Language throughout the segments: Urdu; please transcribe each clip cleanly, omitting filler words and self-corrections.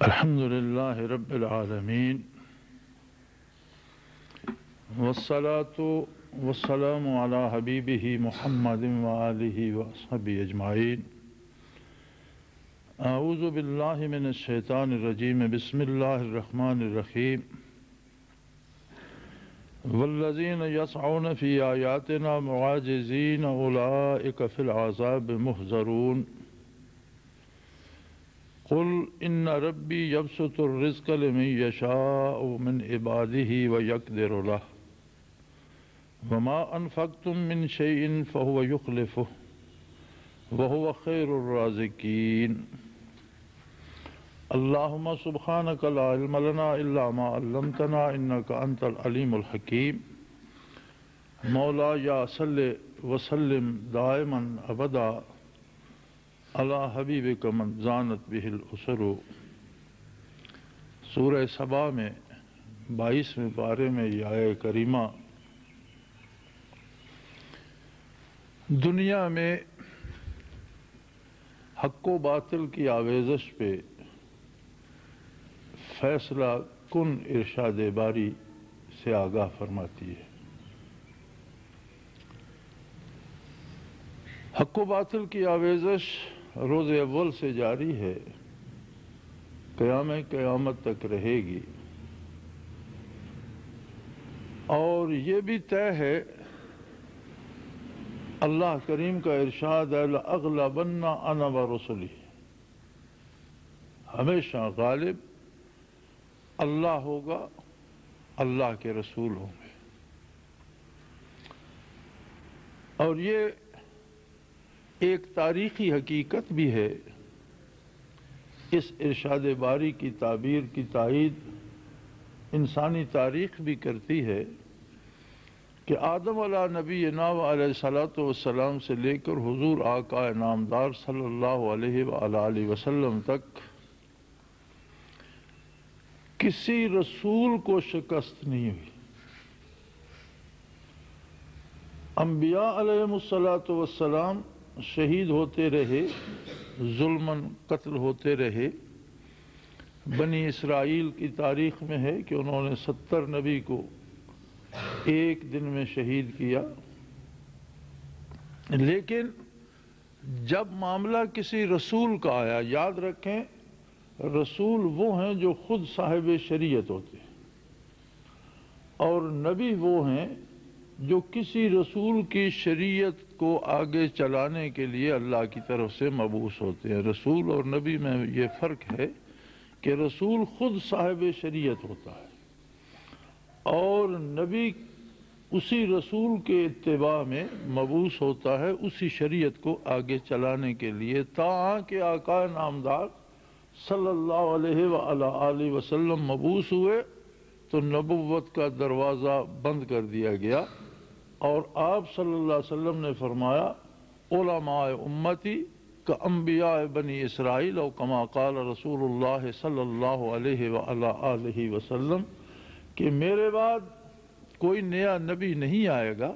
الحمد لله رب العالمين والصلاة والسلام على حبيبه محمد وآله وصحبه أجمعين. أعوذ بالله من الشيطان الرجيم. بسم الله الرحمن الرحيم. والذين يسعون في آياتنا معاجزين أولئك في العذاب محضرون. قل إن ربي يبسط الرزق لمن يشاء من عباده ويقدر له وما أنفقتم من شيء فهو يخلفه وهو خير الرازقين. اللهم سبحانك لا علم لنا إلا ما علمتنا إنك أنت العليم الحكيم. مولاي صل وسلم دائما أبدا اللہ حبیبک من زانت بہ الاسر. سورہ سبا میں 22ویں پارے میں یہ آیہ کریمہ دنیا میں حق و باطل کی آویزش پہ فیصلہ کن ارشاد باری سے آگاہ فرماتی ہے. حق و باطل کی آویزش روز اول سے جاری ہے، قیامت تک رہے گی، اور یہ بھی طے ہے، اللہ کریم کا ارشاد ہے لَأَغْلَبَنَّ أَنَا وَرُسُلِي. ہمیشہ غالب اللہ ہوگا، اللہ کے رسول ہوں گے. اور یہ ایک تاریخی حقیقت بھی ہے. اس ارشاد باری کی تعبیر کی تائید انسانی تاریخ بھی کرتی ہے کہ آدم علیہ نبینا علیہ الصلوۃ والسلام سے لے کر حضور آقا نامدار صلی اللہ علیہ وآلہ وسلم تک کسی رسول کو شکست نہیں ہوئی. انبیاء علیہ الصلوۃ والسلام شہید ہوتے رہے، ظلماً قتل ہوتے رہے. بنی اسرائیل کی تاریخ میں ہے کہ انہوں نے 70 نبی کو ایک دن میں شہید کیا. لیکن جب معاملہ کسی رسول کا آیا، یاد رکھیں رسول وہ ہیں جو خود صاحب شریعت ہوتے ہیں، اور نبی وہ ہیں جو کسی رسول کی شریعت کو آگے چلانے کے لیے اللہ کی طرف سے مبعوث ہوتے ہیں. رسول اور نبی میں یہ فرق ہے کہ رسول خود صاحب شریعت ہوتا ہے اور نبی اسی رسول کے اتباع میں مبعوث ہوتا ہے، اسی شریعت کو آگے چلانے کے لیے، تاہاں کہ آقا نامدار صلی اللہ علیہ وآلہ وسلم مبعوث ہوئے تو نبوت کا دروازہ بند کر دیا گیا، اور آپ صلی اللہ علیہ وسلم نے فرمایا علماء امتی کانبیاء بنی اسرائیل، او کما قال رسول اللہ صلی اللہ علیہ وآلہ وسلم، کہ میرے بعد کوئی نیا نبی نہیں آئے گا.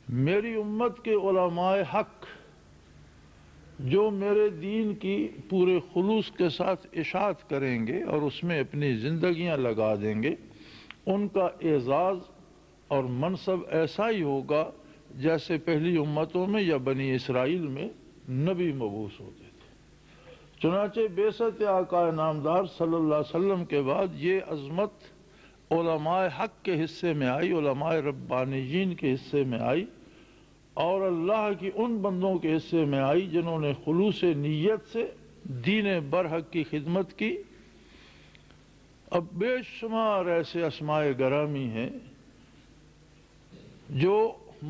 میری امت کے علماء حق جو میرے دین کی پورے خلوص کے ساتھ اشاعت کریں گے اور اس میں اپنی زندگیاں لگا دیں گے، ان کا اعزاز اور منصب ایسا ہی ہوگا جیسے پہلی امتوں میں یا بنی اسرائیل میں نبی مبعوث ہوتے تھے. چنانچہ بعثت آقا نامدار صلی اللہ علیہ وسلم کے بعد یہ عظمت علماء حق کے حصے میں آئی، علماء ربانیین کے حصے میں آئی، اور اللہ کی ان بندوں کے حصے میں آئی جنہوں نے خلوص نیت سے دین برحق کی خدمت کی. اب بے شمار ایسے اسماء گرامی ہیں جو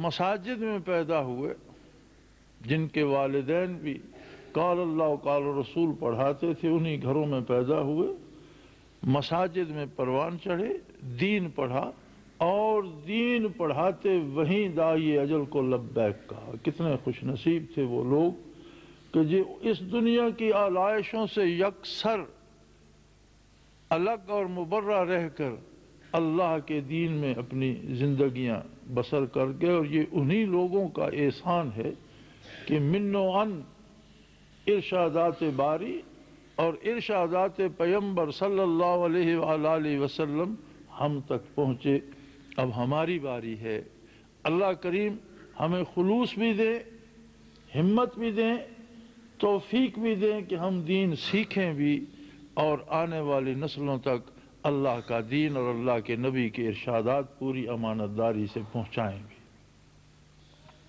مساجد میں پیدا ہوئے، جن کے والدین بھی قال اللہ قال رسول پڑھاتے تھے، انہی گھروں میں پیدا ہوئے، مساجد میں پروان چڑھے، دین پڑھا، اور دین پڑھاتے وہیں داعی اجل کو لبیک کہا. کتنے خوش نصیب تھے وہ لوگ کہ جو اس دنیا کی آلائشوں سے یکسر الگ اور مبرہ رہ کر اللہ کے دین میں اپنی زندگیاں بسر کر گئے. اور یہ انہی لوگوں کا احسان ہے کہ من و عن ارشادات باری اور ارشادات پیغمبر صلی اللہ علیہ وآلہ وسلم ہم تک پہنچے۔ اب ہماری باری ہے، اللہ کریم ہمیں خلوص بھی دے، ہمت بھی دیں، توفیق بھی دیں کہ ہم دین سیکھیں بھی اور آنے والی نسلوں تک اللہ کا دین اور اللہ کے نبی کے ارشادات پوری امانت داری سے پہنچائیں بھی۔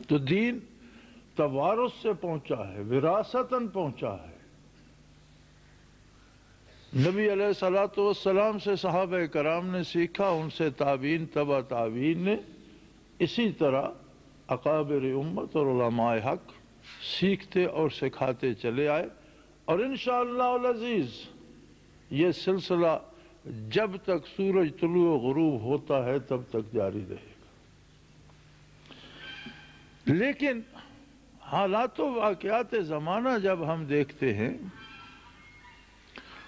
تو دین توارث سے پہنچا ہے، وراثتاً پہنچا ہے۔ نبی علیہ الصلوۃ والسلام سے صحابہ کرام نے سیکھا، ان سے تابعین، تبع تابعین نے، اسی طرح اکابر امت اور علماء حق سیکھتے اور سکھاتے چلے آئے، اور انشاءاللہ العزیز یہ سلسلہ جب تک سورج طلوع و غروب ہوتا ہے تب تک جاری رہے گا۔ لیکن حالات و واقعات زمانہ جب ہم دیکھتے ہیں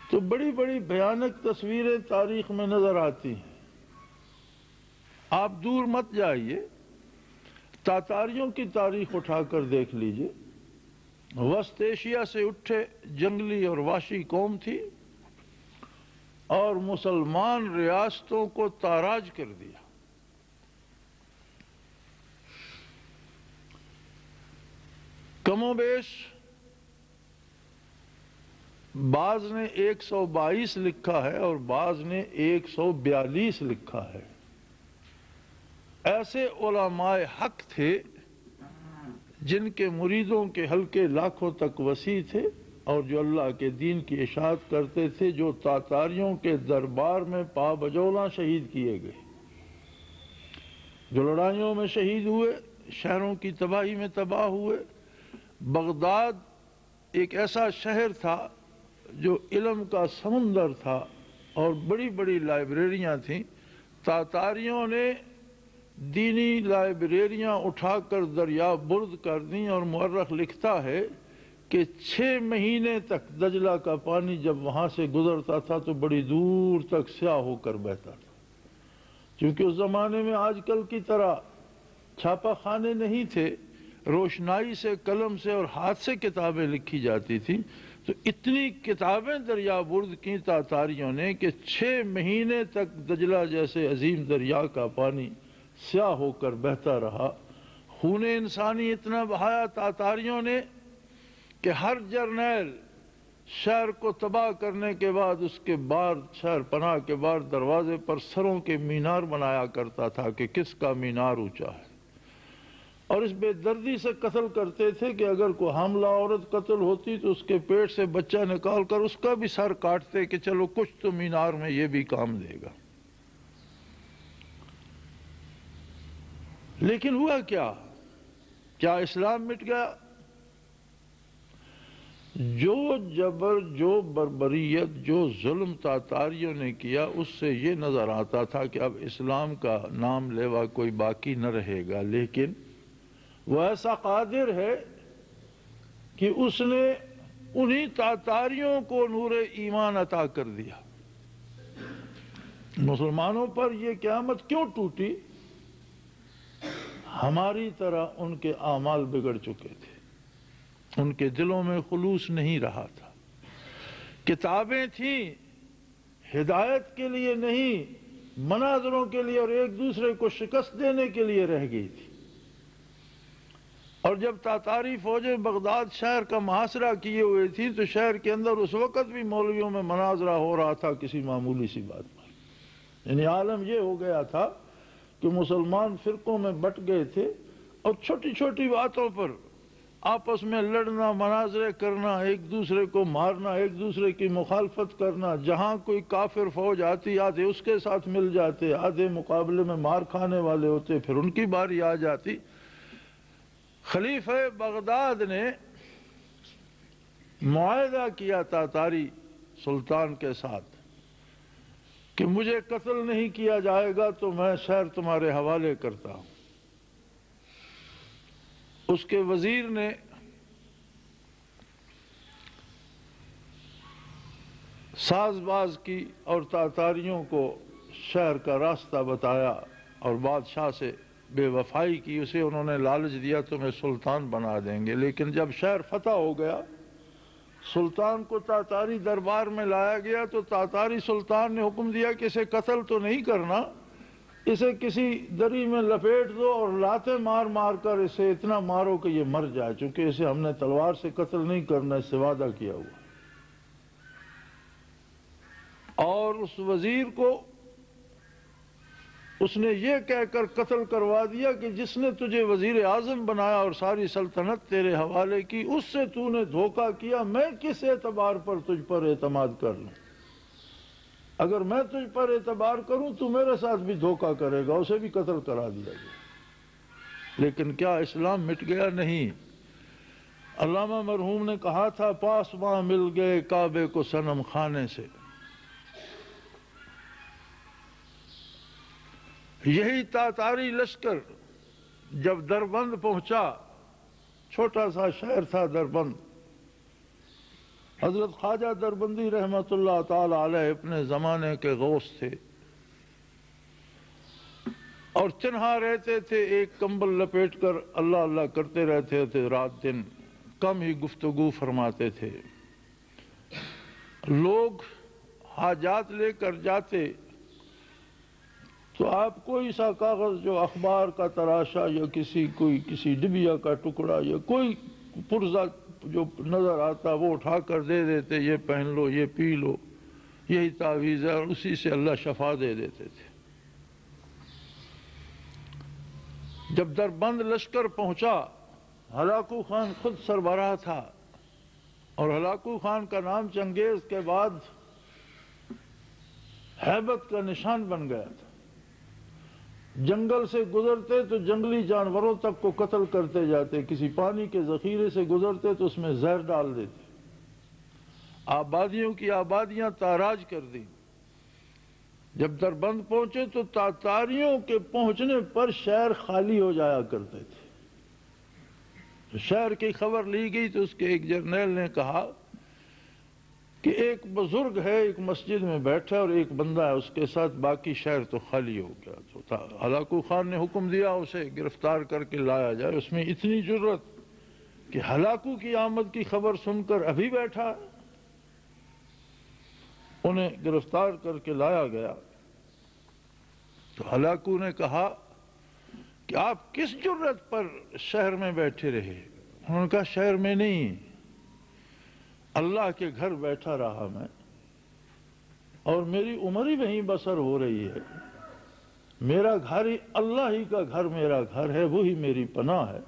تو بڑی بڑی بھیانک تصویریں تاریخ میں نظر آتی ہیں۔ آپ دور مت جائیے، تاتاریوں کی تاریخ اٹھا کر دیکھ لیجئے۔ وسط ایشیا سے اٹھے جنگلی اور وحشی قوم تھی اور مسلمان ریاستوں کو تاراج کر دیا۔ کم و بیش بعض نے 122 لکھا ہے اور بعض نے 142 لکھا ہے۔ ایسے علماء حق تھے جن کے مریدوں کے حلقے لاکھوں تک وسیع تھے اور جو اللہ کے دین کی اشاعت کرتے تھے، جو تاتاریوں کے دربار میں پا بجولاں شہید کیے گئے، جو لڑائیوں میں شہید ہوئے، شہروں کی تباہی میں تباہ ہوئے۔ بغداد ایک ایسا شہر تھا جو علم کا سمندر تھا اور بڑی بڑی لائبریریاں تھیں۔ تاتاریوں نے دینی لائبریریاں اٹھا کر دریا برد کر دیں، اور مورخ لکھتا ہے کہ 6 مہینے تک دجلہ کا پانی جب وہاں سے گزرتا تھا تو بڑی دور تک سیاہ ہو کر بہتا تھا۔ چونکہ اس زمانے میں آج کل کی طرح چھاپا خانے نہیں تھے، روشنائی سے، قلم سے اور ہاتھ سے کتابیں لکھی جاتی تھیں، تو اتنی کتابیں دریا برد کی تاتاریوں نے کہ 6 مہینے تک دجلہ جیسے عظیم دریا کا پانی سیاہ ہو کر بہتا رہا۔ خون انسانی اتنا بہایا تاتاریوں نے کہ ہر جرنیل شہر کو تباہ کرنے کے بعد اس کے بعد شہر پناہ کے بعد دروازے پر سروں کے مینار بنایا کرتا تھا کہ کس کا مینار اونچا ہے، اور اس بے دردی سے قتل کرتے تھے کہ اگر کوئی حاملہ عورت قتل ہوتی تو اس کے پیٹ سے بچہ نکال کر اس کا بھی سر کاٹتے کہ چلو کچھ تو مینار میں یہ بھی کام دے گا۔ لیکن ہوا کیا اسلام مٹ گیا؟ جو جبر، جو بربریت، جو ظلم تاتاریوں نے کیا، اس سے یہ نظر آتا تھا کہ اب اسلام کا نام لیوا کوئی باقی نہ رہے گا۔ لیکن وہ ایسا قادر ہے کہ اس نے انہی تاتاریوں کو نور ایمان عطا کر دیا۔ مسلمانوں پر یہ قیامت کیوں ٹوٹی؟ ہماری طرح ان کے اعمال بگڑ چکے تھے، ان کے دلوں میں خلوص نہیں رہا تھا۔ کتابیں تھیں ہدایت کے لیے نہیں، مناظروں کے لیے اور ایک دوسرے کو شکست دینے کے لیے رہ گئی تھی۔ اور جب تاتاری فوجیں بغداد شہر کا محاصرہ کیے ہوئے تھیں تو شہر کے اندر اس وقت بھی مولویوں میں مناظرہ ہو رہا تھا کسی معمولی سی بات پر۔ یعنی عالم یہ ہو گیا تھا کہ مسلمان فرقوں میں بٹ گئے تھے اور چھوٹی چھوٹی باتوں پر آپس میں لڑنا، مناظرے کرنا، ایک دوسرے کو مارنا، ایک دوسرے کی مخالفت کرنا۔ جہاں کوئی کافر فوج آتی، آدھے اس کے ساتھ مل جاتے، آدھے مقابلے میں مار کھانے والے ہوتے، پھر ان کی باری آ جاتی۔ خلیفہ بغداد نے معاہدہ کیا تاتاری سلطان کے ساتھ کہ مجھے قتل نہیں کیا جائے گا تو میں شہر تمہارے حوالے کرتا ہوں۔ اس کے وزیر نے ساز باز کی اور تاتاریوں کو شہر کا راستہ بتایا اور بادشاہ سے بے وفائی کی۔ اسے انہوں نے لالچ دیا تمہیں سلطان بنا دیں گے، لیکن جب شہر فتح ہو گیا، سلطان کو تاتاری دربار میں لایا گیا تو تاتاری سلطان نے حکم دیا کہ اسے قتل تو نہیں کرنا، اسے کسی دری میں لپیٹ دو اور لاتیں مار مار کر اسے اتنا مارو کہ یہ مر جائے، چونکہ اسے ہم نے تلوار سے قتل نہیں کرنا، اس سے وعدہ کیا ہوا۔ اور اس وزیر کو اس نے یہ کہہ کر قتل کروا دیا کہ جس نے تجھے وزیر اعظم بنایا اور ساری سلطنت تیرے حوالے کی، اس سے تو نے دھوکہ کیا، میں کس اعتبار پر تجھ پر اعتماد کر لوں؟ اگر میں تجھ پر اعتبار کروں تو میرے ساتھ بھی دھوکہ کرے گا، اسے بھی قتل کرا دیا گیا۔ لیکن کیا اسلام مٹ گیا؟ نہیں۔ علامہ مرحوم نے کہا تھا، پاسباں مل گئے کعبے کو صنم خانے سے۔ یہی تاتاری لشکر جب دربند پہنچا، چھوٹا سا شہر تھا دربند، حضرت خواجہ دربندی رحمت اللہ تعالی علیہ اپنے زمانے کے غوث تھے اور تنہا رہتے تھے، ایک کمبل لپیٹ کر اللہ اللہ کرتے رہتے تھے، رات دن کم ہی گفتگو فرماتے تھے۔ لوگ حاجات لے کر جاتے تو آپ کوئی سا کاغذ جو اخبار کا تراشا یا کسی ڈبیا کا ٹکڑا یا کوئی پرزہ جو نظر آتا وہ اٹھا کر دے دیتے، یہ پہن لو، یہ پی لو، یہی تعویذ ہے، اور اسی سے اللہ شفا دے دیتے تھے۔ جب دربند لشکر پہنچا، ہلاکو خان خود سربراہ تھا، اور ہلاکو خان کا نام چنگیز کے بعد ہیبت کا نشان بن گیا تھا۔ جنگل سے گزرتے تو جنگلی جانوروں تک کو قتل کرتے جاتے، کسی پانی کے ذخیرے سے گزرتے تو اس میں زہر ڈال دیتے، آبادیوں کی آبادیاں تاراج کر دی۔ جب دربند پہنچے تو تاتاریوں کے پہنچنے پر شہر خالی ہو جایا کرتے تھے۔ شہر کی خبر لی گئی تو اس کے ایک جرنیل نے کہا کہ ایک بزرگ ہے، ایک مسجد میں بیٹھا اور ایک بندہ ہے اس کے ساتھ، باقی شہر تو خالی ہو گیا۔ تو ہلاکو خان نے حکم دیا اسے گرفتار کر کے لایا جائے۔ اس میں اتنی جرت کہ ہلاکو کی آمد کی خبر سن کر ابھی بیٹھا ہے۔ انہیں گرفتار کر کے لایا گیا تو ہلاکو نے کہا کہ آپ کس جرت پر شہر میں بیٹھے رہے؟ انہوں نے کہا شہر میں نہیں، اللہ کے گھر بیٹھا رہا میں، اور میری عمر ہی وہیں بسر ہو رہی ہے، میرا گھر ہی اللہ ہی کا گھر میرا گھر ہے، وہی میری پناہ ہے،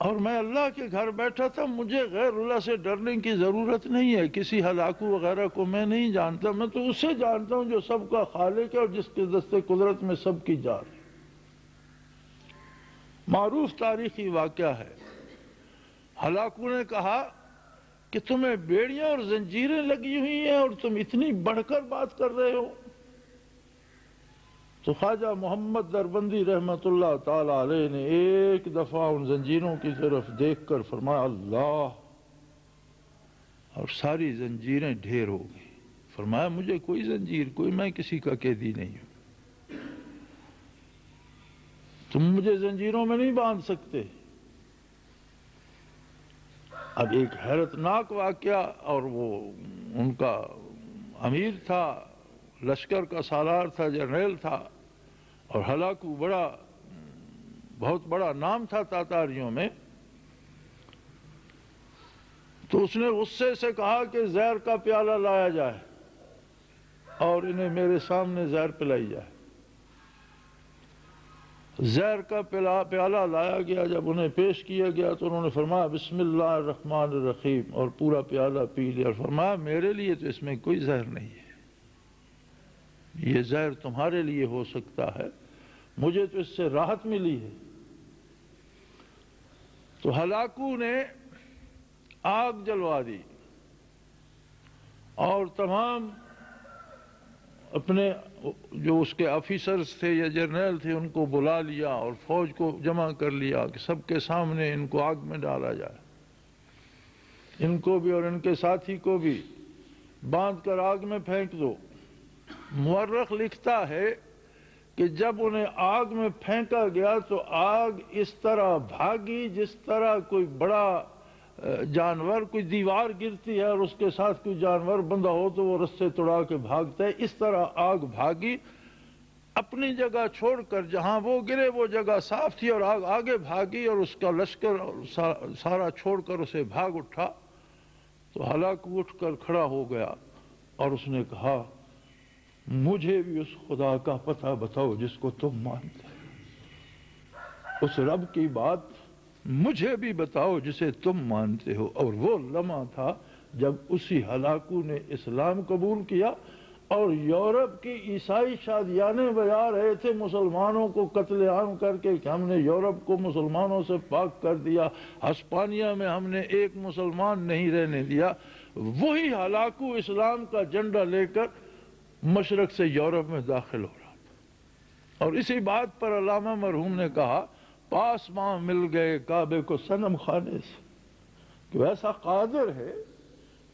اور میں اللہ کے گھر بیٹھا تھا، مجھے غیر اللہ سے ڈرنے کی ضرورت نہیں ہے، کسی ہلاکو وغیرہ کو میں نہیں جانتا، میں تو اسے جانتا ہوں جو سب کا خالق ہے اور جس کے دست قدرت میں سب کی جان ہے۔ معروف تاریخی واقعہ ہے۔ ہلاکو نے کہا کہ تمہیں بیڑیاں اور زنجیریں لگی ہوئی ہیں اور تم اتنی بڑھ کر بات کر رہے ہو؟ تو خواجہ محمد دربندی رحمت اللہ تعالی علیہ نے ایک دفعہ ان زنجیروں کی طرف دیکھ کر فرمایا اللہ، اور ساری زنجیریں ڈھیر ہو گئی۔ فرمایا مجھے کوئی زنجیر، میں کسی کا قیدی نہیں ہوں، تم مجھے زنجیروں میں نہیں باندھ سکتے۔ اب ایک حیرت ناک واقعہ، اور وہ ان کا امیر تھا، لشکر کا سالار تھا، جنرل تھا، اور ہلاکو بہت بڑا نام تھا تاتاریوں میں۔ تو اس نے غصے سے کہا کہ زہر کا پیالہ لایا جائے اور انہیں میرے سامنے زہر پلائی جائے۔ زہر کا پیالہ لایا گیا، جب انہیں پیش کیا گیا تو انہوں نے فرمایا بسم اللہ الرحمن الرحیم، اور پورا پیالہ پی لیا، اور فرمایا میرے لیے تو اس میں کوئی زہر نہیں ہے، یہ زہر تمہارے لیے ہو سکتا ہے، مجھے تو اس سے راحت ملی ہے۔ تو ہلاکو نے آگ جلوا دی اور تمام اپنے جو اس کے آفیسرز تھے یا جرنیل تھے ان کو بلا لیا اور فوج کو جمع کر لیا کہ سب کے سامنے ان کو آگ میں ڈالا جائے، ان کو بھی اور ان کے ساتھی کو بھی باندھ کر آگ میں پھینک دو۔ مورخ لکھتا ہے کہ جب انہیں آگ میں پھینکا گیا تو آگ اس طرح بھاگی جس طرح کوئی بڑا جانور، کوئی دیوار گرتی ہے اور اس کے ساتھ کوئی جانور بندہ ہو تو وہ رسے توڑا کے بھاگتا ہے، اس طرح آگ بھاگی اپنی جگہ چھوڑ کر، جہاں وہ گرے وہ جگہ صاف تھی اور آگ آگے بھاگی اور اس کا لشکر سارا چھوڑ کر اسے بھاگ اٹھا تو ہلاکو اٹھ کر کھڑا ہو گیا اور اس نے کہا مجھے بھی اس خدا کا پتہ بتاؤ جس کو تم مانتے ہو، اس رب کی بات مجھے بھی بتاؤ جسے تم مانتے ہو۔ اور وہ لمحہ تھا جب اسی ہلاکو نے اسلام قبول کیا اور یورپ کی عیسائی شادیانے بجا رہے تھے مسلمانوں کو قتل عام کر کے کہ ہم نے یورپ کو مسلمانوں سے پاک کر دیا، ہسپانیہ میں ہم نے ایک مسلمان نہیں رہنے دیا، وہی ہلاکو اسلام کا جھنڈا لے کر مشرق سے یورپ میں داخل ہو رہا تھا۔ اور اسی بات پر علامہ مرحوم نے کہا پاسباں مل گئے کعبے کو صنم خانے سے، کہ ایسا قادر ہے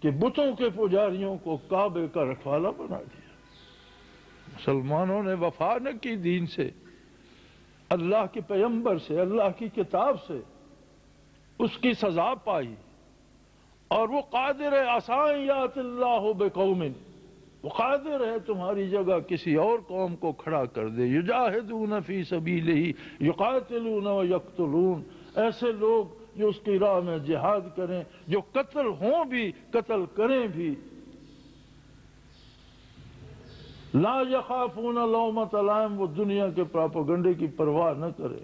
کہ بتوں کے پجاریوں کو کعبے کا رکھوالا بنا دیا۔ مسلمانوں نے وفا نہ کی دین سے، اللہ کے پیغمبر سے، اللہ کی کتاب سے، اس کی سزا پائی۔ اور وہ قادر ہے عسیٰ یأتی اللہ بقوم، وہ قادر ہے تمہاری جگہ کسی اور قوم کو کھڑا کر دے۔ یجاہدون فی سبیلہ یقاتلون ویقتلون، ایسے لوگ جو اس کی راہ میں جہاد کریں، جو قتل ہوں بھی قتل کریں بھی۔ لا یخافون لومۃ لائم، وہ دنیا کے پراپیگنڈے کی پرواہ نہ کرے۔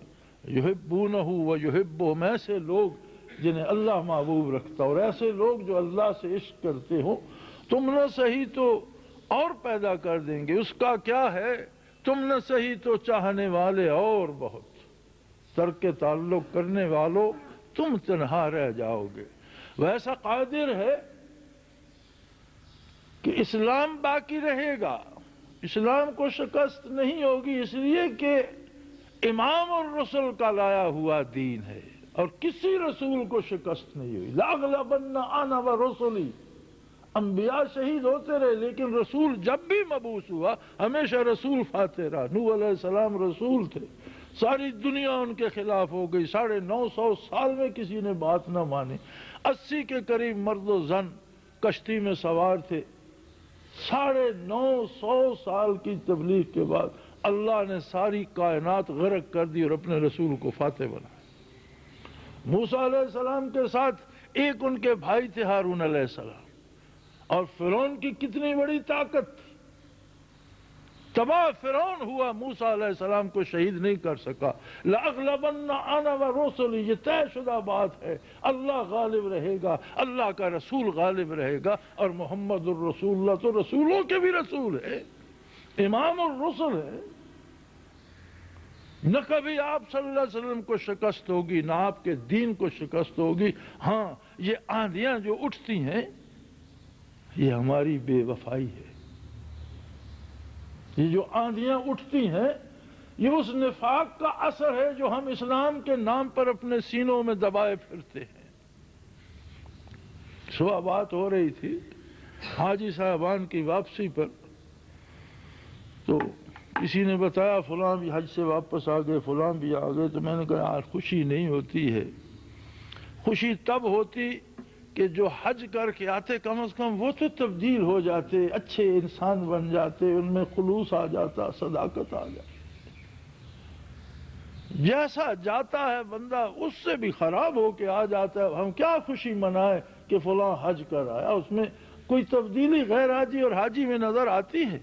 یحبونہ ویحبہم، ایسے لوگ جنہیں اللہ محبوب رکھتا، اور ایسے لوگ جو اللہ سے عشق کرتے ہوں، تم نہ صحیح تو اور پیدا کر دیں گے۔ اس کا کیا ہے، تم نہ صحیح تو چاہنے والے اور بہت، ترک تعلق کرنے والوں تم تنہا رہ جاؤ گے۔ ویسا قادر ہے کہ اسلام باقی رہے گا، اسلام کو شکست نہیں ہوگی، اس لیے کہ امام الرسل کا لایا ہوا دین ہے اور کسی رسول کو شکست نہیں ہوئی۔ لأغلبن انا ورسلی، انبیاء شہید ہوتے رہے لیکن رسول جب بھی مبعوث ہوا ہمیشہ رسول فاتح رہا۔ نوح علیہ السلام رسول تھے، ساری دنیا ان کے خلاف ہو گئی، 950 سال میں کسی نے بات نہ مانی، 80 کے قریب مرد و زن کشتی میں سوار تھے۔ 950 سال کی تبلیغ کے بعد اللہ نے ساری کائنات غرق کر دی اور اپنے رسول کو فاتح بنایا۔ موسیٰ علیہ السلام کے ساتھ ایک ان کے بھائی تھے ہارون علیہ السلام، اور فرعون کی کتنی بڑی طاقت تھی، تباہ فرعون ہوا، موسیٰ علیہ السلام کو شہید نہیں کر سکا۔ لأغلبن انا ورسلی، یہ طے شدہ بات ہے، اللہ غالب رہے گا، اللہ کا رسول غالب رہے گا، اور محمد الرسول اللہ تو رسولوں کے بھی رسول ہے، امام الرسل ہے۔ نہ کبھی آپ صلی اللہ علیہ وسلم کو شکست ہوگی، نہ آپ کے دین کو شکست ہوگی۔ ہاں، یہ آندیاں جو اٹھتی ہیں یہ ہماری بے وفائی ہے، یہ جو آندیاں اٹھتی ہیں یہ اس نفاق کا اثر ہے جو ہم اسلام کے نام پر اپنے سینوں میں دبائے پھرتے ہیں۔ صبح بات ہو رہی تھی حاجی صاحبان کی واپسی پر، تو کسی نے بتایا فلاں بھی حج سے واپس آ گئے، فلاں بھی آ گئے، تو میں نے کہا یار خوشی نہیں ہوتی ہے، خوشی تب ہوتی کہ جو حج کر کے آتے کم از کم وہ تو تبدیل ہو جاتے، اچھے انسان بن جاتے، ان میں خلوص آ جاتا، صداقت آ جاتی۔ جیسا جاتا ہے بندہ اس سے بھی خراب ہو کے آ جاتا ہے۔ ہم کیا خوشی منائے کہ فلاں حج کر آیا، اس میں کوئی تبدیلی غیر حاجی اور حاجی میں نظر آتی ہے،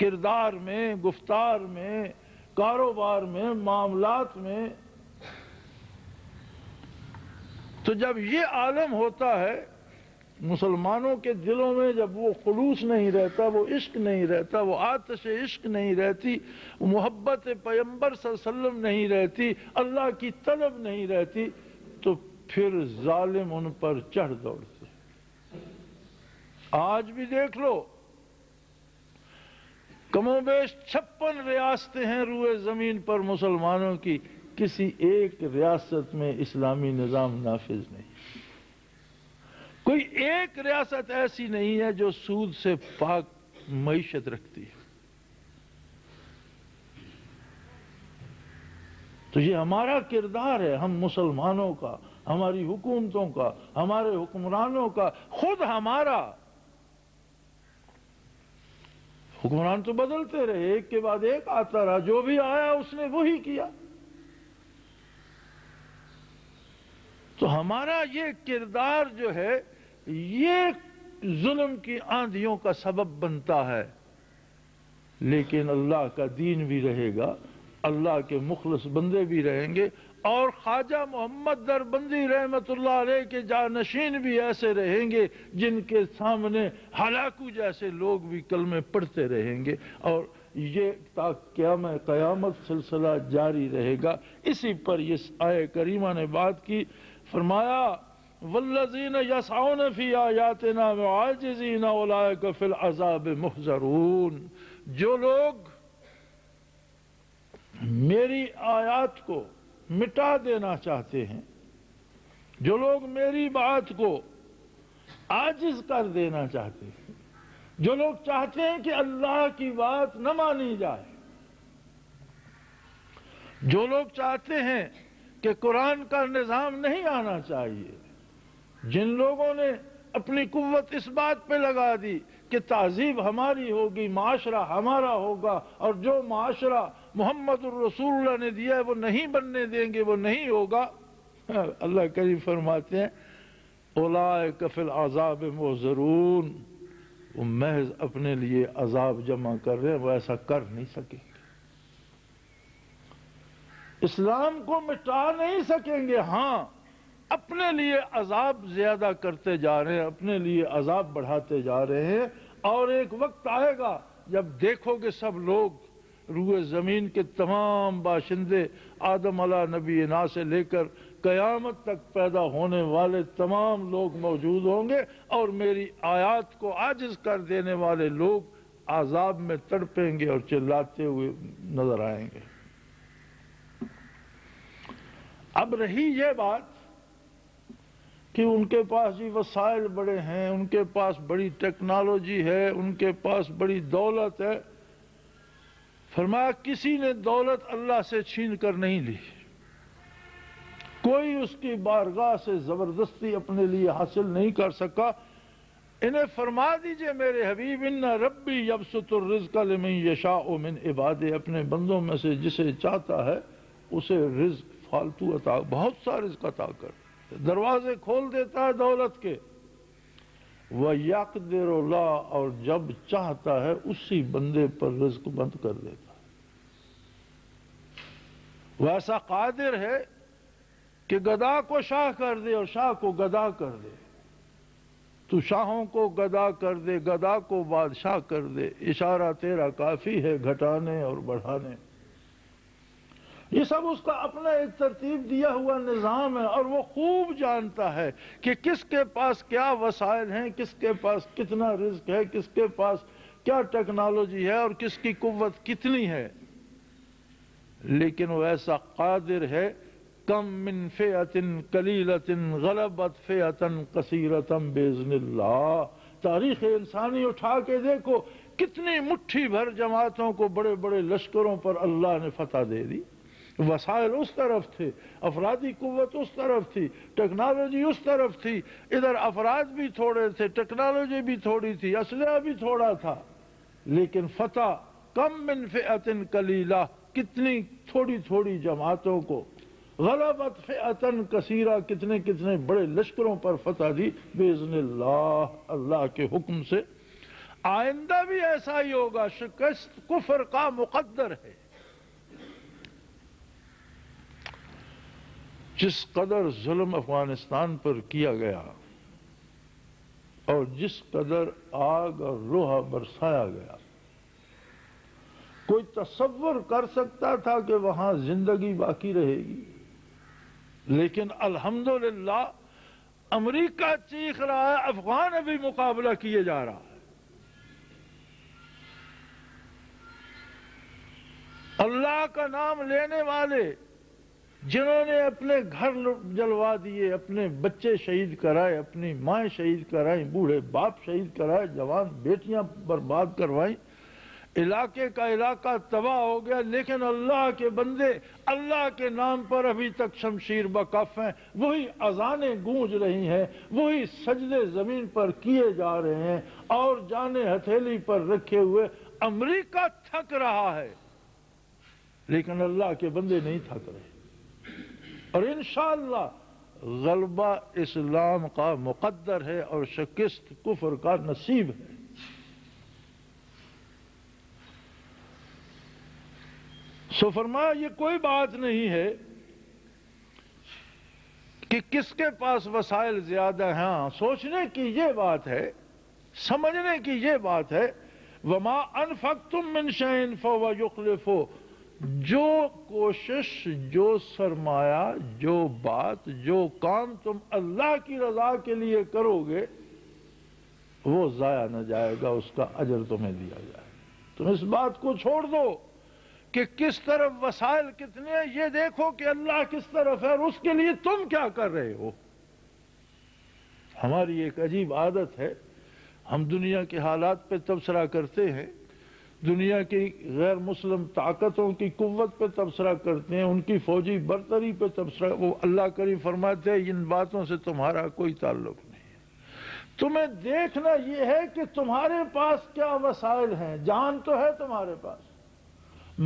کردار میں، گفتار میں، کاروبار میں، معاملات میں۔ تو جب یہ عالم ہوتا ہے مسلمانوں کے دلوں میں، جب وہ خلوص نہیں رہتا، وہ عشق نہیں رہتا، وہ آتش عشق نہیں رہتی، وہ محبت پیغمبر صلی اللہ علیہ وسلم نہیں رہتی، اللہ کی طلب نہیں رہتی، تو پھر ظالم ان پر چڑھ دوڑتے۔ آج بھی دیکھ لو، کم و بیش 56 ریاستیں ہیں روئے زمین پر مسلمانوں کی، کسی ایک ریاست میں اسلامی نظام نافذ نہیں، کوئی ایک ریاست ایسی نہیں ہے جو سود سے پاک معیشت رکھتی ہے۔ تو یہ ہمارا کردار ہے، ہم مسلمانوں کا، ہماری حکومتوں کا، ہمارے حکمرانوں کا، خود ہمارا حکمران تو بدلتے رہے، ایک کے بعد ایک آتا رہا، جو بھی آیا اس نے وہی کیا۔ تو ہمارا یہ کردار جو ہے یہ ظلم کی آندھیوں کا سبب بنتا ہے، لیکن اللہ کا دین بھی رہے گا، اللہ کے مخلص بندے بھی رہیں گے، اور خواجہ محمد دربندی رحمت اللہ علیہ کے جانشین بھی ایسے رہیں گے جن کے سامنے ہلاکو جیسے لوگ بھی کلمے پڑھتے رہیں گے، اور یہ تا قیامت سلسلہ جاری رہے گا۔ اسی پر یہ آیہ کریمہ نے بات کی، فرمایا والذین یسعون فی آیاتنا معاجزین اولئک فی العذاب محضرون، جو لوگ میری آیات کو مٹا دینا چاہتے ہیں، جو لوگ میری بات کو عاجز کر دینا چاہتے ہیں، جو لوگ چاہتے ہیں کہ اللہ کی بات نہ مانی جائے، جو لوگ چاہتے ہیں کہ قرآن کا نظام نہیں آنا چاہیے، جن لوگوں نے اپنی قوت اس بات پہ لگا دی کہ تہذیب ہماری ہوگی، معاشرہ ہمارا ہوگا، اور جو معاشرہ محمد الرسول اللہ نے دیا ہے وہ نہیں بننے دیں گے، وہ نہیں ہوگا، اللہ کریم فرماتے ہیں اولئک فی العذاب محضرون، وہ محض اپنے لیے عذاب جمع کر رہے ہیں، وہ ایسا کر نہیں سکیں گے، اسلام کو مٹا نہیں سکیں گے، ہاں اپنے لیے عذاب زیادہ کرتے جا رہے ہیں، اپنے لیے عذاب بڑھاتے جا رہے ہیں، اور ایک وقت آئے گا جب دیکھو گے سب لوگ، روئے زمین کے تمام باشندے، آدم علیہ نبینا سے لے کر قیامت تک پیدا ہونے والے تمام لوگ موجود ہوں گے، اور میری آیات کو عاجز کر دینے والے لوگ عذاب میں تڑپیں گے اور چلاتے ہوئے نظر آئیں گے۔ اب رہی یہ بات کہ ان کے پاس جی وسائل بڑے ہیں، ان کے پاس بڑی ٹیکنالوجی ہے، ان کے پاس بڑی دولت ہے، فرمایا کسی نے دولت اللہ سے چھین کر نہیں لی، کوئی اس کی بارگاہ سے زبردستی اپنے لیے حاصل نہیں کر سکا، انہیں فرما دیجئے میرے حبیب ان ربی یبسط الرزق لمن یشاء من عبادہ، اپنے بندوں میں سے جسے چاہتا ہے اسے رزق فالتو عطا، بہت سا رزق عطا کر، دروازے کھول دیتا ہے دولت کے، وَيَقْدِرُ اللَّهُ، اور جب چاہتا ہے اسی بندے پر رزق بند کر دیتا ہے، وہ ایسا قادر ہے کہ گدا کو شاہ کر دے اور شاہ کو گدا کر دے، تو شاہوں کو گدا کر دے، گدا کو بادشاہ کر دے، اشارہ تیرا کافی ہے گھٹانے اور بڑھانے۔ یہ سب اس کا اپنا ایک ترتیب دیا ہوا نظام ہے، اور وہ خوب جانتا ہے کہ کس کے پاس کیا وسائل ہیں، کس کے پاس کتنا رزق ہے، کس کے پاس کیا ٹیکنالوجی ہے، اور کس کی قوت کتنی ہے، لیکن وہ ایسا قادر ہے، کم من فئۃ قلیلۃ غلبت فئۃ کثیرۃ باذن اللہ، تاریخ انسانی اٹھا کے دیکھو کتنی مٹھی بھر جماعتوں کو، بڑے بڑے لشکروں پر اللہ نے فتح دے دی، وسائل اس طرف تھے، افرادی قوت اس طرف تھی، ٹیکنالوجی اس طرف تھی، ادھر افراد بھی تھوڑے تھے، ٹیکنالوجی بھی تھوڑی تھی، اسلحہ بھی تھوڑا تھا، لیکن فتح کم من فئۃ قلیلہ، کتنی تھوڑی تھوڑی جماعتوں کو، غلبت فئۃ کثیرہ، کتنے کتنے بڑے لشکروں پر فتح دی، باذن اللہ، اللہ کے حکم سے۔ آئندہ بھی ایسا ہی ہوگا، شکست کفر کا مقدر ہے۔ جس قدر ظلم افغانستان پر کیا گیا اور جس قدر آگ اور لوہا برسایا گیا، کوئی تصور کر سکتا تھا کہ وہاں زندگی باقی رہے گی؟ لیکن الحمدللہ امریکہ چیخ رہا ہے، افغان ابھی مقابلہ کیے جا رہا ہے، اللہ کا نام لینے والے جنہوں نے اپنے گھر جلوا دیے، اپنے بچے شہید کرائے، اپنی مائیں شہید کرائیں، بوڑھے باپ شہید کرائے، جوان بیٹیاں برباد کروائیں، علاقے کا علاقہ تباہ ہو گیا، لیکن اللہ کے بندے اللہ کے نام پر ابھی تک شمشیر بکف ہیں، وہی اذانیں گونج رہی ہیں، وہی سجدے زمین پر کیے جا رہے ہیں، اور جانیں ہتھیلی پر رکھے ہوئے امریکہ تھک رہا ہے، لیکن اللہ کے بندے نہیں تھک رہے، اور انشاءاللہ غلبہ اسلام کا مقدر ہے اور شکست کفر کا نصیب ہے۔ سو فرمایا یہ کوئی بات نہیں ہے کہ کس کے پاس وسائل زیادہ ہیں، ہاں سوچنے کی یہ بات ہے، سمجھنے کی یہ بات ہے، وَمَا أَنفَقْتُم مِّن شَيْءٍ فَهُوَ يُخْلِفُهُ، جو کوشش، جو سرمایہ، جو بات، جو کام تم اللہ کی رضا کے لیے کرو گے وہ ضائع نہ جائے گا، اس کا اجر تمہیں دیا جائے گا۔ تم اس بات کو چھوڑ دو کہ کس طرف وسائل کتنے ہیں، یہ دیکھو کہ اللہ کس طرف ہے اور اس کے لیے تم کیا کر رہے ہو۔ ہماری ایک عجیب عادت ہے، ہم دنیا کے حالات پہ تبصرہ کرتے ہیں، دنیا کی غیر مسلم طاقتوں کی قوت پہ تبصرہ کرتے ہیں، ان کی فوجی برتری پہ تبصرہ، وہ اللہ کریم فرماتے ہیں ان باتوں سے تمہارا کوئی تعلق نہیں ہے، تمہیں دیکھنا یہ ہے کہ تمہارے پاس کیا وسائل ہیں۔ جان تو ہے تمہارے پاس،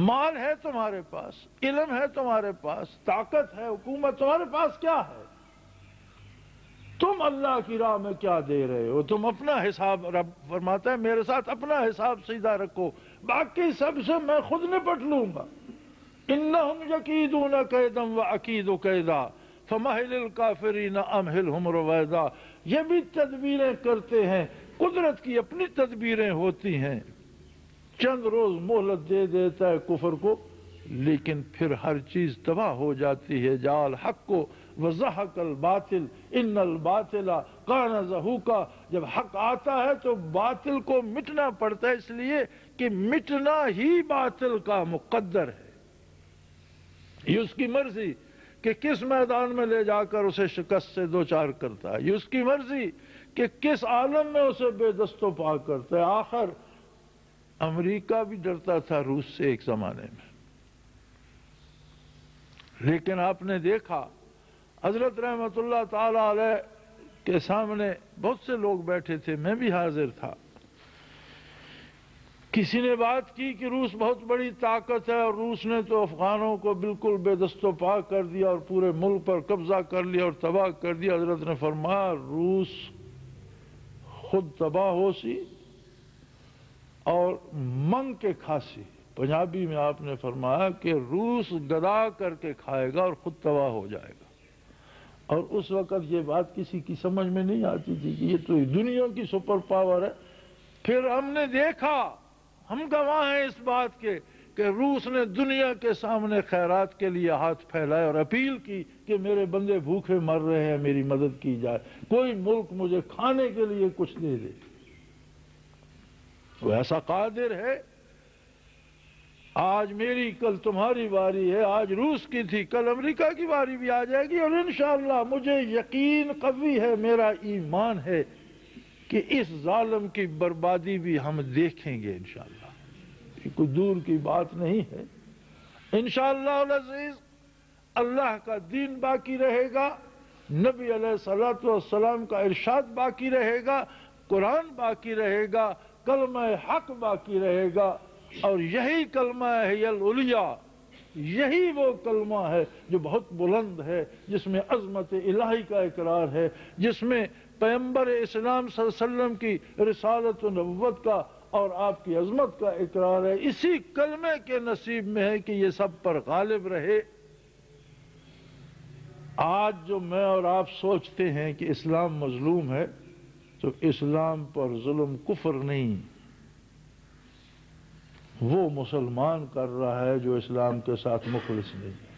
مال ہے تمہارے پاس، علم ہے تمہارے پاس، طاقت ہے، حکومت، تمہارے پاس کیا ہے؟ تم اللہ کی راہ میں کیا دے رہے ہو؟ تم اپنا حساب، رب فرماتا ہے میرے ساتھ اپنا حساب سیدھا رکھو، باقی سب سے میں خود نپٹ لوں گا۔ انہم یکیدون کیدا واکید کیدا فمہل الکافرین امہلہم رویدا، یہ بھی تدبیریں کرتے ہیں، قدرت کی اپنی تدبیریں ہوتی ہیں، چند روز مہلت دے دیتا ہے کفر کو، لیکن پھر ہر چیز تباہ ہو جاتی ہے۔ جاء الحق وزہق الباطل ان الباطل کان زہوقا، جب حق آتا ہے تو باطل کو مٹنا پڑتا ہے، اس لیے کہ مٹنا ہی باطل کا مقدر ہے، یہ اس کی مرضی کہ کس میدان میں لے جا کر اسے شکست سے دوچار کرتا ہے، یہ اس کی مرضی کہ کس عالم میں اسے بے دست و پا کرتا ہے۔ آخر امریکہ بھی ڈرتا تھا روس سے ایک زمانے میں، لیکن آپ نے دیکھا حضرت رحمت اللہ تعالی علیہ کے سامنے بہت سے لوگ بیٹھے تھے، میں بھی حاضر تھا، کسی نے بات کی کہ روس بہت بڑی طاقت ہے اور روس نے تو افغانوں کو بالکل بے دست و پا کر دیا اور پورے ملک پر قبضہ کر لیا اور تباہ کر دیا۔ حضرت نے فرمایا روس خود تباہ ہو سی اور منگ کے کھاسی، پنجابی میں آپ نے فرمایا کہ روس گدا کر کے کھائے گا اور خود تباہ ہو جائے گا، اور اس وقت یہ بات کسی کی سمجھ میں نہیں آتی تھی کہ یہ تو دنیا کی سپر پاور ہے۔ پھر ہم نے دیکھا، ہم گواہ ہیں اس بات کے کہ روس نے دنیا کے سامنے خیرات کے لیے ہاتھ پھیلائے اور اپیل کی کہ میرے بندے بھوکے مر رہے ہیں، میری مدد کی جائے، کوئی ملک مجھے کھانے کے لیے کچھ دے دے۔ وہ ایسا قادر ہے، آج میری کل تمہاری باری ہے، آج روس کی تھی کل امریکہ کی باری بھی آ جائے گی، اور انشاءاللہ مجھے یقین قوی ہے، میرا ایمان ہے کہ اس ظالم کی بربادی بھی ہم دیکھیں گے انشاءاللہ، یہ کوئی دور کی بات نہیں ہے۔ انشاءاللہ العزیز اللہ کا دین باقی رہے گا، نبی علیہ الصلوۃ والسلام کا ارشاد باقی رہے گا، قرآن باقی رہے گا، کلمہ حق باقی رہے گا، اور یہی کلمہ ہے العلیٰ، یہی وہ کلمہ ہے جو بہت بلند ہے، جس میں عظمت الہی کا اقرار ہے، جس میں پیغمبر اسلام صلی اللہ علیہ وسلم کی رسالت و نبوت کا اور آپ کی عظمت کا اقرار ہے۔ اسی کلمے کے نصیب میں ہے کہ یہ سب پر غالب رہے۔ آج جو میں اور آپ سوچتے ہیں کہ اسلام مظلوم ہے، تو اسلام پر ظلم کفر نہیں، وہ مسلمان کر رہا ہے جو اسلام کے ساتھ مخلص نہیں ہے۔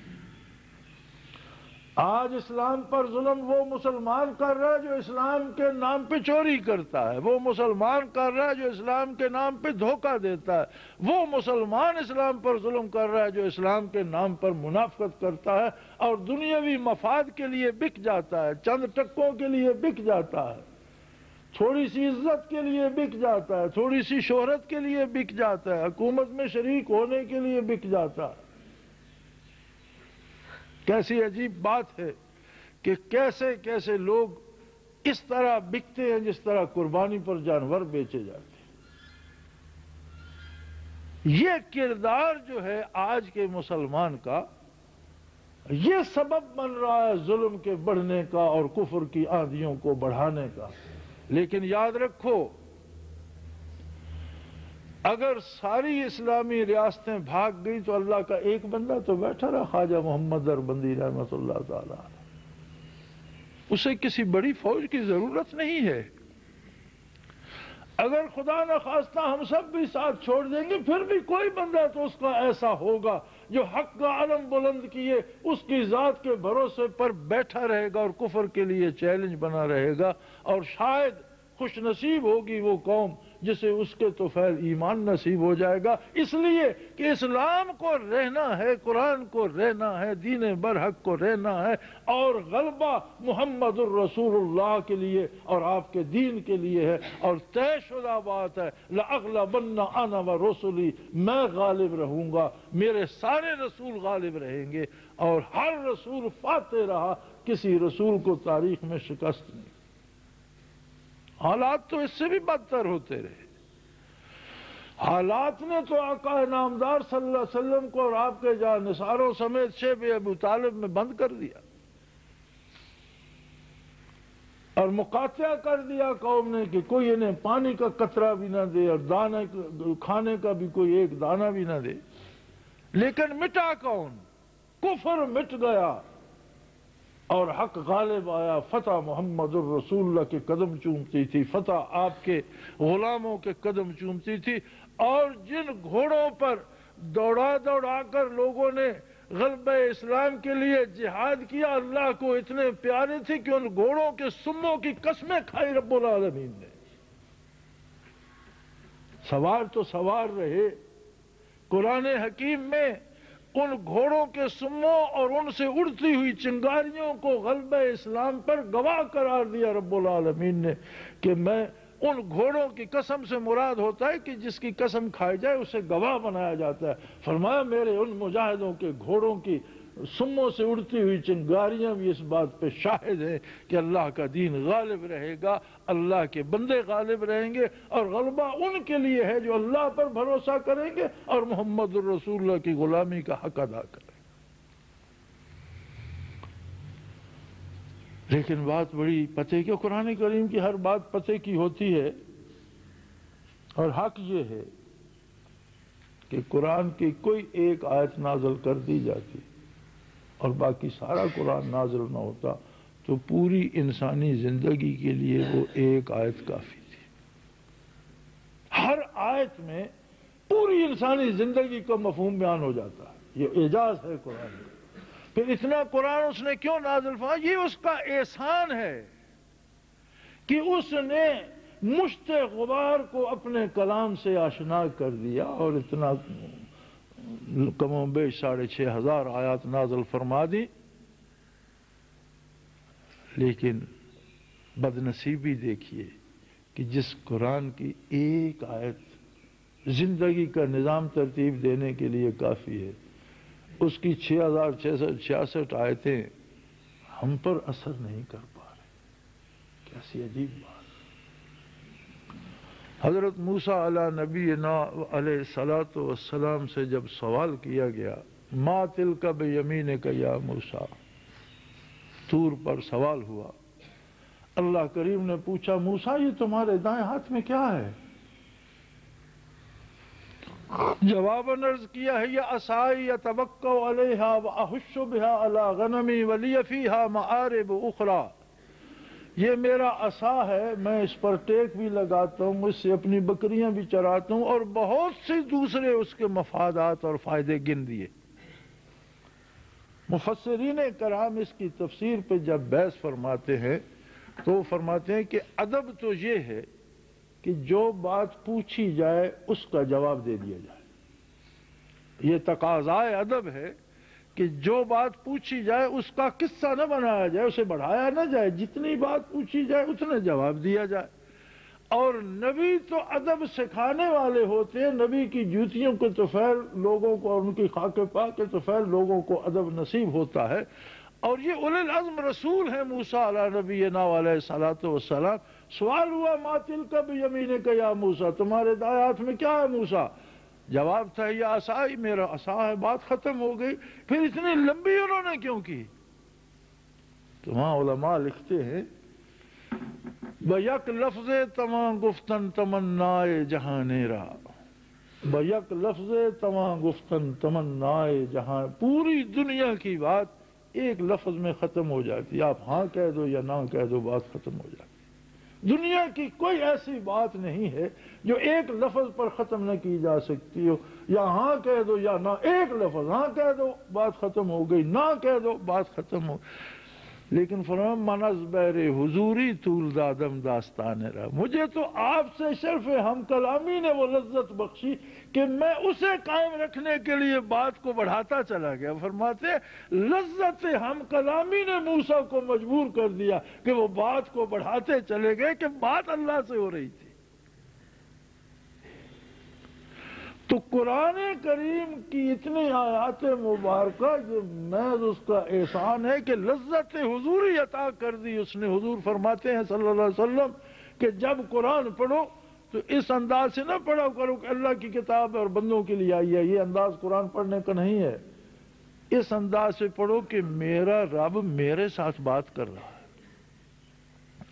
آج اسلام پر ظلم وہ مسلمان کر رہا ہے جو اسلام کے نام پہ چوری کرتا ہے، وہ مسلمان کر رہا ہے جو اسلام کے نام پہ دھوکہ دیتا ہے، وہ مسلمان اسلام پر ظلم کر رہا ہے جو اسلام کے نام پر منافقت کرتا ہے اور دنیاوی مفاد کے لیے بک جاتا ہے، چند ٹکوں کے لیے بک جاتا ہے۔ تھوڑی سی عزت کے لیے بک جاتا ہے، تھوڑی سی شہرت کے لیے بک جاتا ہے، حکومت میں شریک ہونے کے لیے بک جاتا ہے۔ کیسی عجیب بات ہے کہ کیسے کیسے لوگ اس طرح بکتے ہیں جس طرح قربانی پر جانور بیچے جاتے ہیں۔ یہ کردار جو ہے آج کے مسلمان کا، یہ سبب بن رہا ہے ظلم کے بڑھنے کا اور کفر کی آندھیوں کو بڑھانے کا۔ لیکن یاد رکھو، اگر ساری اسلامی ریاستیں بھاگ گئی تو اللہ کا ایک بندہ تو بیٹھا رہا، خواجہ محمد دربندی رحمۃ اللہ تعالی، اسے کسی بڑی فوج کی ضرورت نہیں ہے۔ اگر خدا نخواستہ ہم سب بھی ساتھ چھوڑ دیں گے، پھر بھی کوئی بندہ تو اس کا ایسا ہوگا جو حق کا علم بلند کیے اس کی ذات کے بھروسے پر بیٹھا رہے گا اور کفر کے لیے چیلنج بنا رہے گا، اور شاید خوش نصیب ہوگی وہ قوم جسے اس کے تو فیض ایمان نصیب ہو جائے گا۔ اس لیے کہ اسلام کو رہنا ہے، قرآن کو رہنا ہے، دین برحق کو رہنا ہے، اور غلبہ محمد الرسول اللہ کے لیے اور آپ کے دین کے لیے ہے، اور طے شدہ بات ہے لَأَغْلَبَنَّ أَنَا وَرُسُلِي، میں غالب رہوں گا، میرے سارے رسول غالب رہیں گے، اور ہر رسول فاتح رہا، کسی رسول کو تاریخ میں شکست نہیں۔ حالات تو اس سے بھی بدتر ہوتے رہے۔ حالات نے تو آقا نامدار صلی اللہ علیہ وسلم کو اور آپ کے جانثاروں سمیت شیب ابو طالب میں بند کر دیا، اور مقاطعہ کر دیا قوم نے کہ کوئی انہیں پانی کا قطرہ بھی نہ دے اور دانے کھانے کا بھی کوئی ایک دانہ بھی نہ دے۔ لیکن مٹا کون؟ کفر مٹ گیا اور حق غالب آیا۔ فتح محمد الرسول اللہ کے قدم چومتی تھی، فتح آپ کے غلاموں کے قدم چومتی تھی، اور جن گھوڑوں پر دوڑا دوڑا کر لوگوں نے غلبہ اسلام کے لیے جہاد کیا، اللہ کو اتنے پیارے تھے کہ ان گھوڑوں کے سموں کی قسمیں کھائی رب العالمین نے۔ سوار تو سوار رہے، قرآن حکیم میں ان گھوڑوں کے سموں اور ان سے اڑتی ہوئی چنگاریوں کو غلبہ اسلام پر گواہ قرار دیا رب العالمین نے، کہ میں ان گھوڑوں کی قسم سے مراد ہوتا ہے کہ جس کی قسم کھائی جائے اسے گواہ بنایا جاتا ہے۔ فرمایا میرے ان مجاہدوں کے گھوڑوں کی سموں سے اڑتی ہوئی چنگاریاں بھی اس بات پہ شاہد ہیں کہ اللہ کا دین غالب رہے گا، اللہ کے بندے غالب رہیں گے، اور غلبہ ان کے لیے ہے جو اللہ پر بھروسہ کریں گے اور محمد الرسول اللہ کی غلامی کا حق ادا کریں۔ لیکن بات بڑی پتے کی، قرآن کریم کی ہر بات پتے کی ہوتی ہے، اور حق یہ ہے کہ قرآن کی کوئی ایک آیت نازل کر دی جاتی اور باقی سارا قرآن نازل نہ ہوتا تو پوری انسانی زندگی کے لیے وہ ایک آیت کافی تھی۔ ہر آیت میں پوری انسانی زندگی کا مفہوم بیان ہو جاتا ہے۔ یہ اعجاز ہے قرآن کا۔ پھر اتنا قرآن اس نے کیوں نازل فرمایا؟ یہ اس کا احسان ہے کہ اس نے مشت غبار کو اپنے کلام سے آشنا کر دیا، اور اتنا کم و بیش 6,500 آیات نازل فرما دی۔ لیکن بدنصیبی دیکھیے کہ جس قرآن کی ایک آیت زندگی کا نظام ترتیب دینے کے لیے کافی ہے، اس کی 6,666 آیتیں ہم پر اثر نہیں کر پا رہے۔ کیسی عجیب بات۔ حضرت موسیٰ علیہ نبینا علیہ الصلوۃ والسلام سے جب سوال کیا گیا، ما تلک بیمینک یا موسیٰ، طور پر سوال ہوا، اللہ کریم نے پوچھا موسیٰ یہ تمہارے دائیں ہاتھ میں کیا ہے؟ جواباً عرض کیا ہے یہ عصائی اتوکل علیہا واحش بہا علی غنمی ولی فیہا معارب اخری، یہ میرا عصا ہے، میں اس پر ٹیک بھی لگاتا ہوں، اس سے اپنی بکریاں بھی چراتا ہوں، اور بہت سے دوسرے اس کے مفادات اور فائدے گن دیے۔ مفسرین کرام اس کی تفسیر پہ جب بحث فرماتے ہیں تو فرماتے ہیں کہ ادب تو یہ ہے کہ جو بات پوچھی جائے اس کا جواب دے دیا جائے۔ یہ تقاضائے ادب ہے کہ جو بات پوچھی جائے اس کا قصہ نہ بنایا جائے، اسے بڑھایا نہ جائے، جتنی بات پوچھی جائے اتنا جواب دیا جائے۔ اور نبی تو ادب سکھانے والے ہوتے ہیں، نبی کی جوتیوں کے طفیل لوگوں کو اور ان کی خاک پاک کے طفیل لوگوں کو ادب نصیب ہوتا ہے، اور یہ اولی العزم رسول ہیں موسیٰ علیہ نبینا علیہ الصلوۃ والسلام۔ سوال ہوا ما تلک بیمینک یا موسیٰ، تمہارے دائیں ہاتھ میں کیا ہے موسیٰ؟ جواب تھا یہ عصا میرا عصا ہے، بات ختم ہو گئی۔ پھر اتنی لمبی انہوں نے کیوں کی؟ تو وہاں علماء لکھتے ہیں بیک لفظ تمام گفتن تمنائے جہانیرا، بیک لفظ تمام گفتن تمنائے جہاں، پوری دنیا کی بات ایک لفظ میں ختم ہو جاتی، آپ ہاں کہہ دو یا نہ کہہ دو بات ختم ہو جاتی۔ دنیا کی کوئی ایسی بات نہیں ہے جو ایک لفظ پر ختم نہ کی جا سکتی ہو، یا ہاں کہہ دو یا نہ، ایک لفظ ہاں کہہ دو بات ختم ہو گئی، نہ کہہ دو بات ختم ہو۔ لیکن فرمان منز بیر حضوری طول دادم داستان رہا، مجھے تو آپ سے شرف ہم کلامی نے وہ لذت بخشی کہ میں اسے قائم رکھنے کے لیے بات کو بڑھاتا چلا گیا۔ فرماتے لذت ہم کلامی نے موسیٰ کو مجبور کر دیا کہ وہ بات کو بڑھاتے چلے گئے کہ بات اللہ سے ہو رہی تھی۔ تو قرآن کریم کی اتنی آیات مبارکہ یہ محض اس کا احسان ہے کہ لذت حضوری عطا کر دی اس نے۔ حضور فرماتے ہیں صلی اللہ علیہ وسلم کہ جب قرآن پڑھو تو اس انداز سے نہ پڑھا کرو کہ اللہ کی کتاب اور بندوں کے لیے آئی ہے، یہ انداز قرآن پڑھنے کا نہیں ہے۔ اس انداز سے پڑھو کہ میرا رب میرے ساتھ بات کر رہا ہے،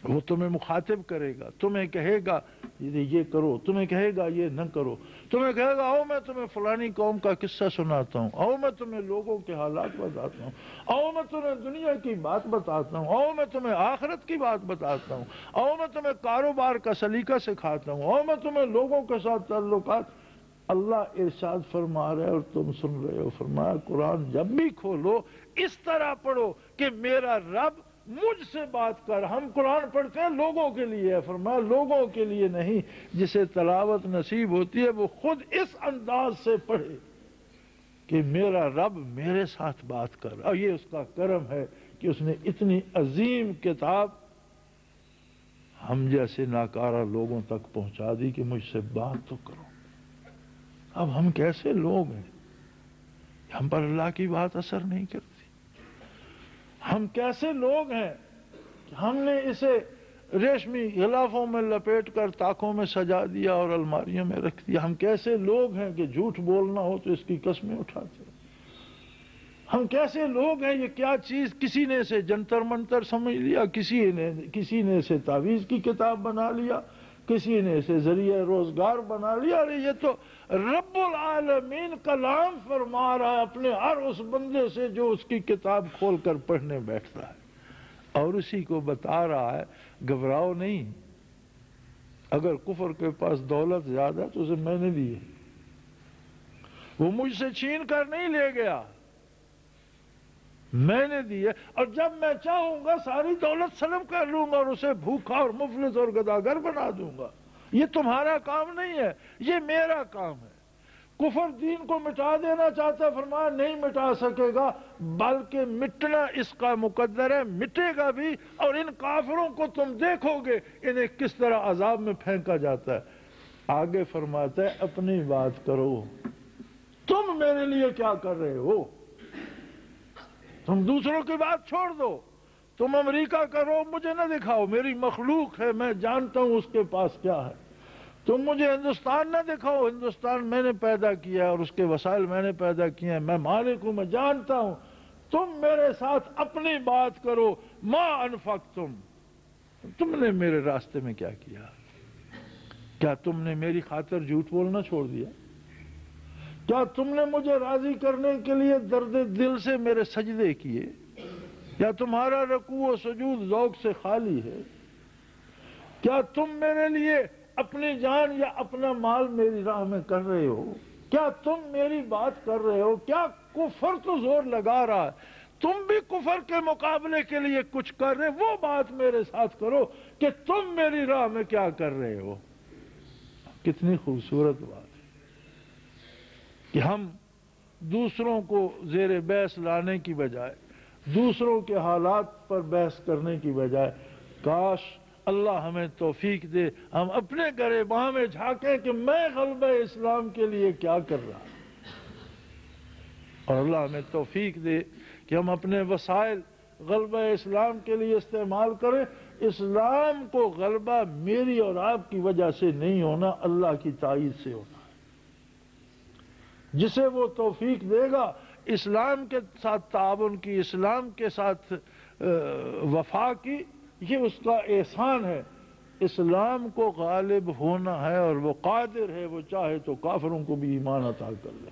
وہ تمہیں مخاطب کرے گا، تمہیں کہے گا یہ کرو، تمہیں کہے گا یہ نہ کرو، تمہیں کہے گا آؤ میں تمہیں فلانی قوم کا قصہ سناتا ہوں، آؤ میں تمہیں لوگوں کے حالات بتاتا ہوں، آؤ میں تمہیں دنیا کی بات بتاتا ہوں، آؤ میں تمہیں آخرت کی بات بتاتا ہوں، آؤ میں تمہیں کاروبار کا سلیقہ سکھاتا ہوں، آؤ میں تمہیں لوگوں کے ساتھ تعلقات۔ اللہ ارشاد فرما رہے اور تم سن رہے ہو، فرمایا قرآن جب بھی کھولو اس طرح پڑھو کہ میرا رب مجھ سے بات کر۔ ہم قرآن پڑھتے ہیں لوگوں کے لیے، فرمایا لوگوں کے لیے نہیں، جسے تلاوت نصیب ہوتی ہے وہ خود اس انداز سے پڑھے کہ میرا رب میرے ساتھ بات کر۔ اور یہ اس کا کرم ہے کہ اس نے اتنی عظیم کتاب ہم جیسے ناکارہ لوگوں تک پہنچا دی کہ مجھ سے بات تو کرو۔ اب ہم کیسے لوگ ہیں، ہم پر اللہ کی بات اثر نہیں کرتی؟ ہم کیسے لوگ ہیں کہ ہم نے اسے ریشمی غلافوں میں لپیٹ کر طاقوں میں سجا دیا اور الماریوں میں رکھ دیا؟ ہم کیسے لوگ ہیں کہ جھوٹ بولنا ہو تو اس کی قسمیں اٹھاتے ہیں؟ ہم کیسے لوگ ہیں، یہ کیا چیز کسی نے اسے جنتر منتر سمجھ لیا، کسی نے اسے تعویذ کی کتاب بنا لیا، کسی نے اسے ذریعہ روزگار بنا لیا۔ ارے یہ تو رب العالمین کلام فرما رہا ہے اپنے ہر اس بندے سے جو اس کی کتاب کھول کر پڑھنے بیٹھتا ہے، اور اسی کو بتا رہا ہے گھبراؤ نہیں، اگر کفر کے پاس دولت زیادہ ہے تو اسے میں نے دی ہے، وہ مجھ سے چھین کر نہیں لے گیا، میں نے دی ہے، اور جب میں چاہوں گا ساری دولت سلب کر لوں گا اور اسے بھوکا اور مفلس اور گداگر بنا دوں گا۔ یہ تمہارا کام نہیں ہے، یہ میرا کام ہے۔ کفر دین کو مٹا دینا چاہتا، فرمایا نہیں مٹا سکے گا، بلکہ مٹنا اس کا مقدر ہے، مٹے گا بھی، اور ان کافروں کو تم دیکھو گے انہیں کس طرح عذاب میں پھینکا جاتا ہے۔ آگے فرماتا ہے اپنی بات کرو، تم میرے لیے کیا کر رہے ہو؟ تم دوسروں کی بات چھوڑ دو، تم امریکہ کا رو مجھے نہ دکھاؤ، میری مخلوق ہے، میں جانتا ہوں اس کے پاس کیا ہے۔ تم مجھے ہندوستان نہ دکھاؤ، ہندوستان میں نے پیدا کیا ہے اور اس کے وسائل میں نے پیدا کیے ہیں، میں مالک ہوں، میں جانتا ہوں۔ تم میرے ساتھ اپنی بات کرو، ما انفقتم، تم نے میرے راستے میں کیا کیا؟ کیا تم نے میری خاطر جھوٹ بولنا چھوڑ دیا؟ کیا تم نے مجھے راضی کرنے کے لیے درد دل سے میرے سجدے کیے؟ کیا تمہارا رکوع و سجود ذوق سے خالی ہے؟ کیا تم میرے لیے اپنی جان یا اپنا مال میری راہ میں کر رہے ہو؟ کیا تم میری بات کر رہے ہو؟ کیا کفر تو زور لگا رہا ہے، تم بھی کفر کے مقابلے کے لیے کچھ کر رہے، وہ بات میرے ساتھ کرو کہ تم میری راہ میں کیا کر رہے ہو۔ کتنی خوبصورت بات ہے کہ ہم دوسروں کو زیر بحث لانے کی بجائے، دوسروں کے حالات پر بحث کرنے کی بجائے، کاش اللہ ہمیں توفیق دے ہم اپنے گریباں میں جھانکیں کہ میں غلبہ اسلام کے لیے کیا کر رہا ہوں، اور اللہ ہمیں توفیق دے کہ ہم اپنے وسائل غلبہ اسلام کے لیے استعمال کریں۔ اسلام کو غلبہ میری اور آپ کی وجہ سے نہیں ہونا، اللہ کی تائید سے ہونا ہے۔ جسے وہ توفیق دے گا اسلام کے ساتھ تعاون کی، اسلام کے ساتھ وفا کی، یہ اس کا احسان ہے۔ اسلام کو غالب ہونا ہے اور وہ قادر ہے، وہ چاہے تو کافروں کو بھی ایمان عطا کر لے،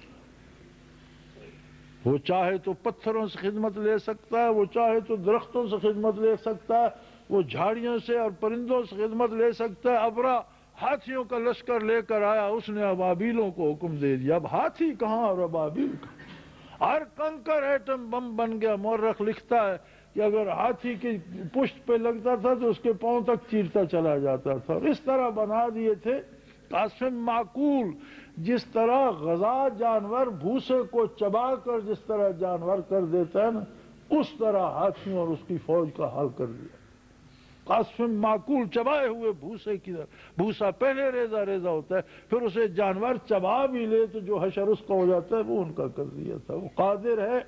وہ چاہے تو پتھروں سے خدمت لے سکتا ہے، وہ چاہے تو درختوں سے خدمت لے سکتا ہے، وہ جھاڑیوں سے اور پرندوں سے خدمت لے سکتا ہے۔ ابرا ہاتھیوں کا لشکر لے کر آیا، اس نے ابابیلوں کو حکم دے دیا، اب ہاتھی کہاں اور ابابیل کہاں، ہر کنکر ایٹم بم بن گیا۔ مورخ لکھتا ہے کہ اگر ہاتھی کی پشت پہ لگتا تھا تو اس کے پاؤں تک چیرتا چلا جاتا تھا، اور اس طرح بنا دیے تھے قاسم معقول۔ جس طرح غذا جانور بھوسے کو چبا کر جس طرح جانور کر دیتا ہے نا، اس طرح ہاتھیوں اور اس کی فوج کا حال کر دیا۔ قاسم معقول چبائے ہوئے بھوسے کی طرح، بھوسا پہلے ریزہ ریزہ ہوتا ہے، پھر اسے جانور چبا بھی لے تو جو حشر اس کا ہو جاتا ہے وہ ان کا کر دیا تھا۔ وہ قادر ہے،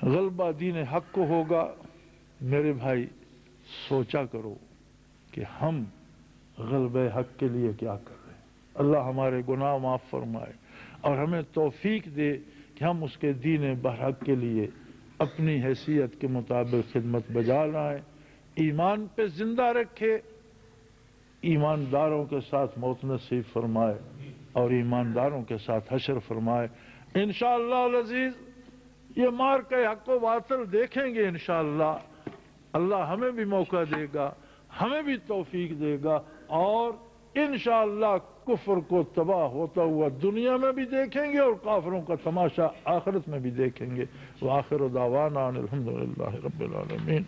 غلبہ دین حق کو ہوگا۔ میرے بھائی سوچا کرو کہ ہم غلبہ حق کے لیے کیا کر رہے ہیں۔ اللہ ہمارے گناہ معاف فرمائے اور ہمیں توفیق دے کہ ہم اس کے دین برحق کے لیے اپنی حیثیت کے مطابق خدمت بجا لائیں، ایمان پہ زندہ رکھے، ایمانداروں کے ساتھ موت نصیب فرمائے اور ایمانداروں کے ساتھ حشر فرمائے۔ انشاءاللہ العزیز یہ مار کے حق و باطل دیکھیں گے انشاءاللہ۔ اللہ ہمیں بھی موقع دے گا، ہمیں بھی توفیق دے گا، اور انشاءاللہ کفر کو تباہ ہوتا ہوا دنیا میں بھی دیکھیں گے اور کافروں کا تماشا آخرت میں بھی دیکھیں گے۔ وآخر دعوانا الحمدللہ رب العالمین۔